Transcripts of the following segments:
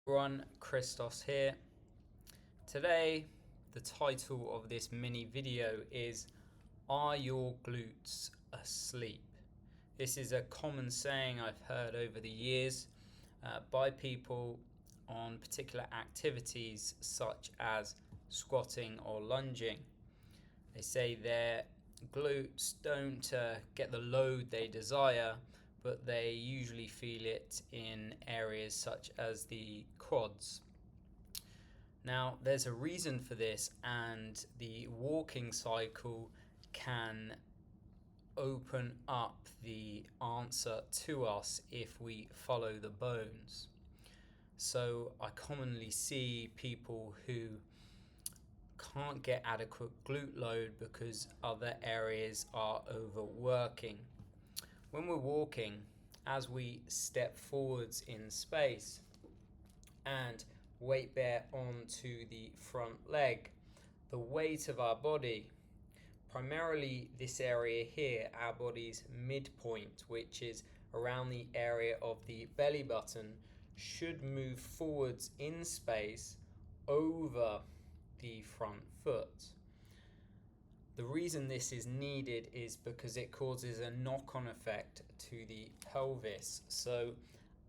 Everyone, Christos here. Today, the title of this mini video is Are Your Glutes Asleep? This is a common saying I've heard over the years by people on particular activities such as squatting or lunging. They say their glutes don't get the load they desire, but they usually feel it in areas such as the quads. Now, there's a reason for this, and the walking cycle can open up the answer to us if we follow the bones. So I commonly see people who can't get adequate glute load because other areas are overworking. When we're walking, as we step forwards in space and weight bear onto the front leg, the weight of our body, primarily this area here, our body's midpoint, which is around the area of the belly button, should move forwards in space over the front foot. The reason this is needed is because it causes a knock-on effect to the pelvis. So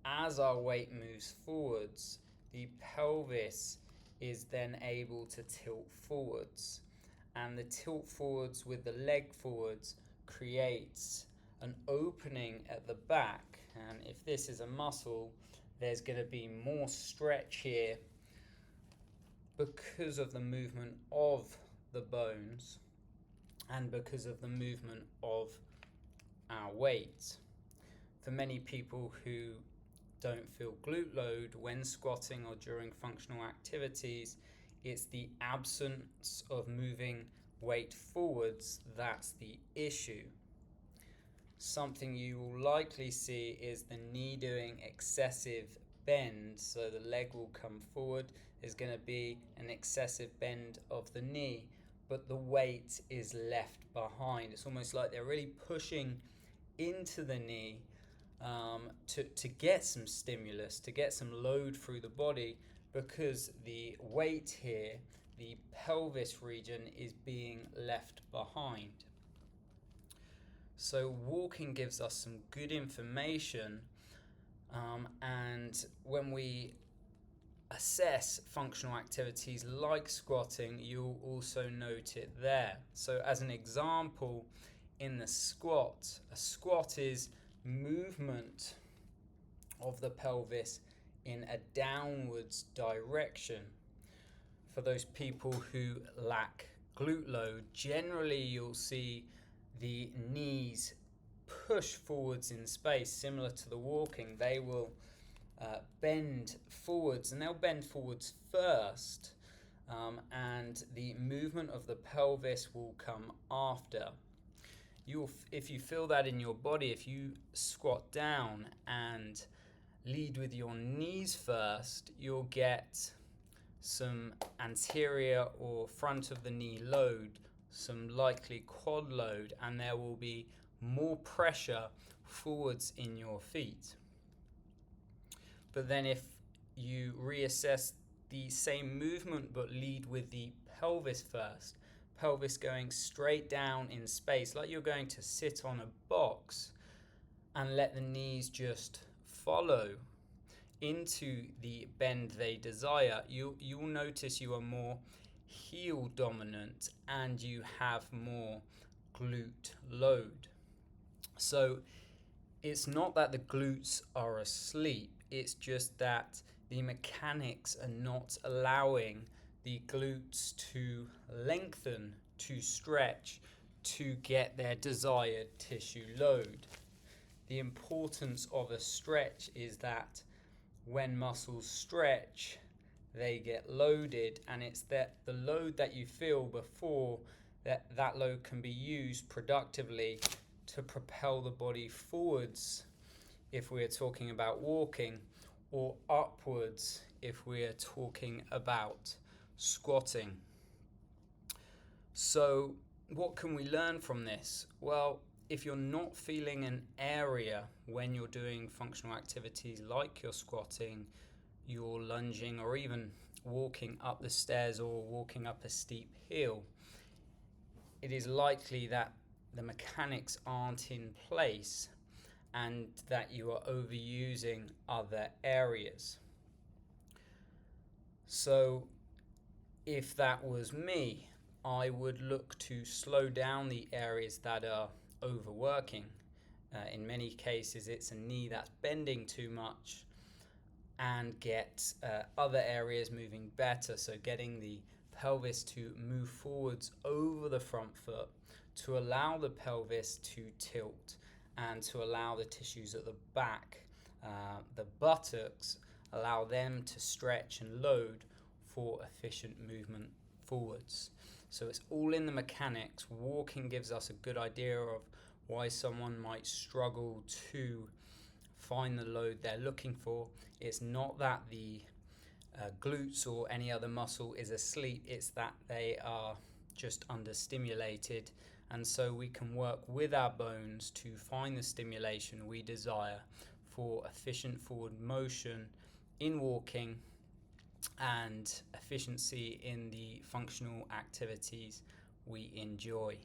as our weight moves forwards, the pelvis is then able to tilt forwards, and the tilt forwards with the leg forwards creates an opening at the back, and if this is a muscle, there's going to be more stretch here because of the movement of the bones and because of the movement of our weight. For many people who don't feel glute load when squatting or during functional activities, it's the absence of moving weight forwards that's the issue. Something you will likely see is the knee doing excessive bend, so the leg will come forward, there's going to be an excessive bend of the knee, but the weight is left behind. It's almost like they're really pushing into the knee to get some stimulus, to get some load through the body, because the weight here, the pelvis region, is being left behind. So walking gives us some good information, and when we assess functional activities like squatting, you'll also note it there. So as an example, in the squat, a squat is movement of the pelvis in a downwards direction. For those people who lack glute load, generally you'll see the knees push forwards in space, similar to the walking. They will bend forwards, and they'll bend forwards first, and the movement of the pelvis will come after. If you feel that in your body, if you squat down and lead with your knees first, you'll get some anterior or front of the knee load, some likely quad load, and there will be more pressure forwards in your feet. But then if you reassess the same movement but lead with the pelvis first, pelvis going straight down in space like you're going to sit on a box, and let the knees just follow into the bend they desire, you'll notice you are more heel dominant and you have more glute load. So it's not that the glutes are asleep, it's just that the mechanics are not allowing the glutes to lengthen, to stretch, to get their desired tissue load. The importance of a stretch is that when muscles stretch, they get loaded, and it's that the load that you feel before that load can be used productively to propel the body forwards if we're talking about walking, or upwards if we're talking about squatting. So what can we learn from this? Well, if you're not feeling an area when you're doing functional activities like you're squatting, you're lunging or even walking up the stairs or walking up a steep hill, it is likely that the mechanics aren't in place and that you are overusing other areas. So if that was me, I would look to slow down the areas that are overworking. In many cases, it's a knee that's bending too much, and get other areas moving better. So getting the pelvis to move forwards over the front foot to allow the pelvis to tilt and to allow the tissues at the back, the buttocks, allow them to stretch and load for efficient movement forwards. So it's all in the mechanics. Walking gives us a good idea of why someone might struggle to find the load they're looking for. It's not that the glutes or any other muscle is asleep, it's that they are just understimulated, and so we can work with our bones to find the stimulation we desire for efficient forward motion in walking and efficiency in the functional activities we enjoy.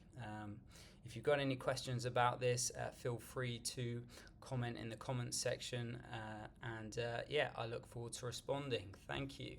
If you've got any questions about this, feel free to comment in the comments section, and I look forward to responding. Thank you.